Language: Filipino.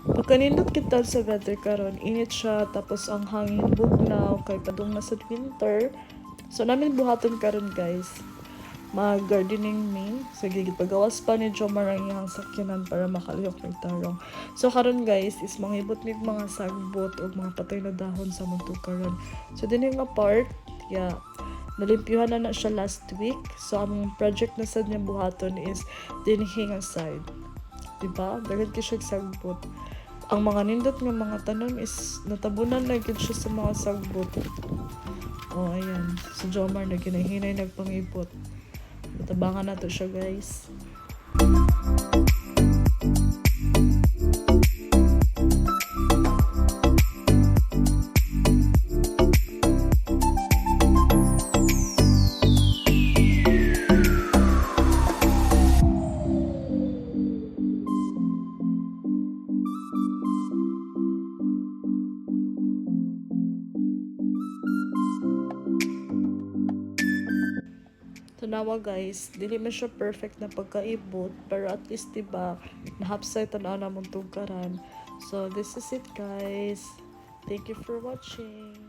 Pagkanindot kita sa weather karon, init siya tapos ang hangin bugnaw kay padung na sa winter. So namin buhaton karon guys. Mag-gardening me. Sige, pagawas pa ni Jomar ang iyang sakyanan para makalihok ng tarong. So karon guys is manghibot mig mga sagbot o mga patay na dahon sa karon. So din yung part, yeah, nalimpyuhan na siya last week. So ang project na sad niya buhaton is dinhing aside. Diba? Daghan ka siya sagbot. Ang mga nindot nga mga tanom is natabunan na gyud siya sa mga sagbot. Oh, ayan. Si Jomar na ginahinay nagpangipot. Tabangan na to siya guys. Tanawa guys, dili man siya perfect na pagkaibot, pero at least diba, nahapsay tanaw na mong tugkaran. So this is it guys. Thank you for watching.